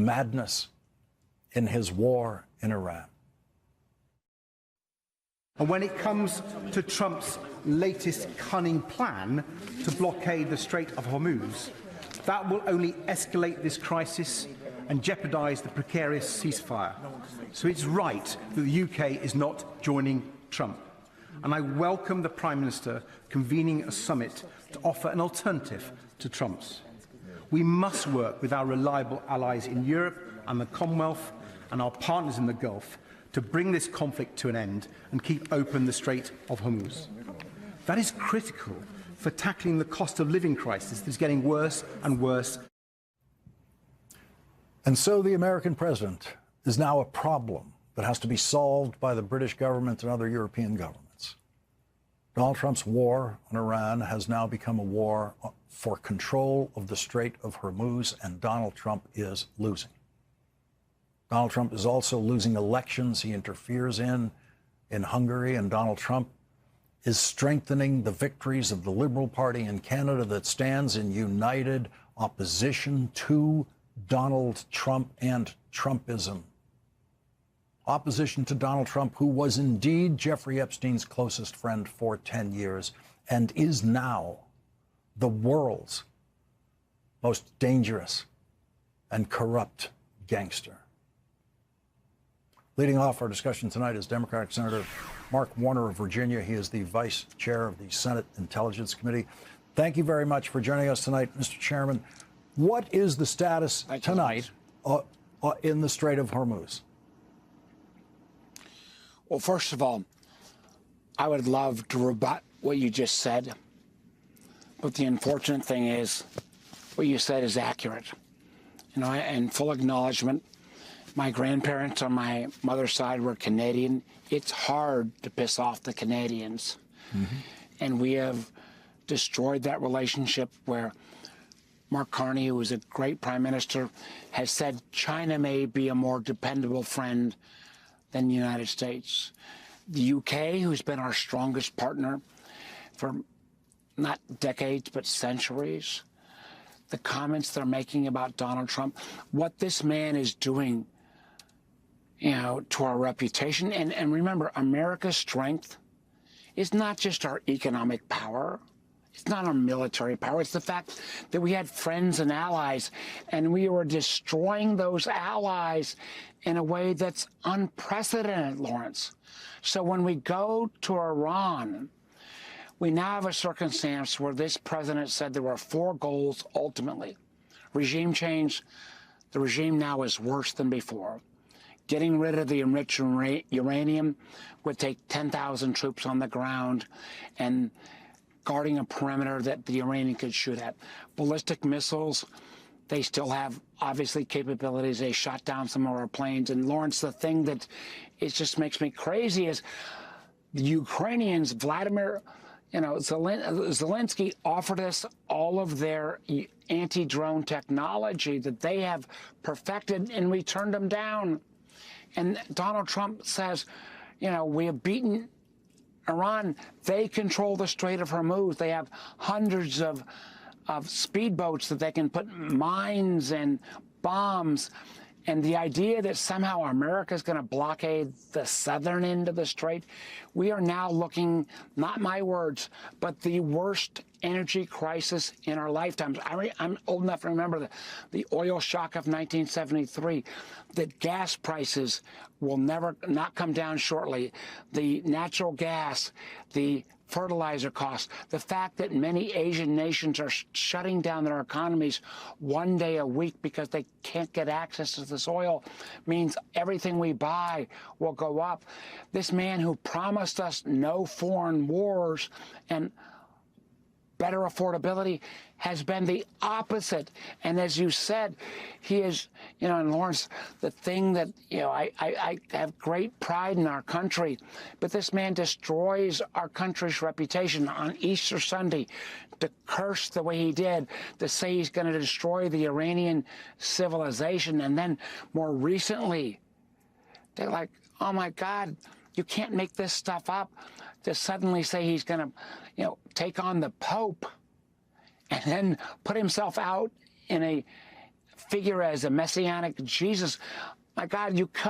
madness in his war in Iran. And when it comes to Trump's latest cunning plan to blockade the Strait of Hormuz, that will only escalate this crisis and jeopardize the precarious ceasefire. So it's right that the UK is not joining Trump. And I welcome the Prime Minister convening a summit to offer an alternative to Trump's. We must work with our reliable allies in Europe and the Commonwealth and our partners in the Gulf to bring this conflict to an end and keep open the Strait of Hormuz. That is critical for tackling the cost of living crisis that is getting worse and worse. And so the American president is now a problem that has to be solved by the British government and other European governments. Donald Trump's war on Iran has now become a war for control of the Strait of Hormuz, and Donald Trump is losing. Donald Trump is also losing elections he interferes in Hungary, and Donald Trump is strengthening the victories of the Liberal Party in Canada that stands in united opposition to Donald Trump and Trumpism. Opposition to Donald Trump, who was indeed Jeffrey Epstein's closest friend for 10 years and is now the world's most dangerous and corrupt gangster. Leading off our discussion tonight is Democratic Senator Mark Warner of Virginia. He is the Vice Chair of the Senate Intelligence Committee. Thank you very much for joining us tonight, Mr. Chairman. What is the status tonight in the Strait of Hormuz? Well, first of all, I would love to rebut what you just said. But the unfortunate thing is what you said is accurate. You know, and full acknowledgement. My grandparents on my mother's side were Canadian. It's hard to piss off the Canadians. Mm-hmm. And we have destroyed that relationship where Mark Carney, who was a great prime minister, has said China may be a more dependable friend than the United States. The UK, who's been our strongest partner for not decades, but centuries. The comments they're making about Donald Trump, what this man is doing, you know, to our reputation. And remember, America's strength is not just our economic power. It's not our military power. It's the fact that we had friends and allies, and we were destroying those allies in a way that's unprecedented, Lawrence. So when we go to Iran, we now have a circumstance where this president said there were 4 goals ultimately. Regime change. The regime now is worse than before. Getting rid of the enriched uranium would take 10,000 troops on the ground and guarding a perimeter that the Iranian could shoot at. Ballistic missiles, they still have, obviously, capabilities. They shot down some of our planes. And, Lawrence, the thing that it just makes me crazy is the Ukrainians, Vladimir, Zelensky offered us all of their anti-drone technology that they have perfected, and we turned them down. And Donald Trump says, you know, we have beaten Iran. They control the Strait of Hormuz. They have hundreds of speedboats that they can put mines and bombs. And the idea that somehow America is going to blockade the southern end of the strait, we are now looking, not my words, but the worst energy crisis in our lifetimes. I'm old enough to remember the oil shock of 1973, that gas prices will not come down shortly. The natural gas, the fertilizer costs, the fact that many Asian nations are shutting down their economies 1 day a week because they can't get access to this oil means everything we buy will go up. This man who promised us no foreign wars and better affordability has been the opposite. And as you said, he is, you know, and Lawrence, the thing that, you know, I have great pride in our country, but this man destroys our country's reputation on Easter Sunday to curse the way he did, to say he's going to destroy the Iranian civilization. And then more recently, they're like, oh my God, you can't make this stuff up. To suddenly say he's going to, you know, take on the Pope and then put himself out in a figure as a messianic Jesus. My God, you cut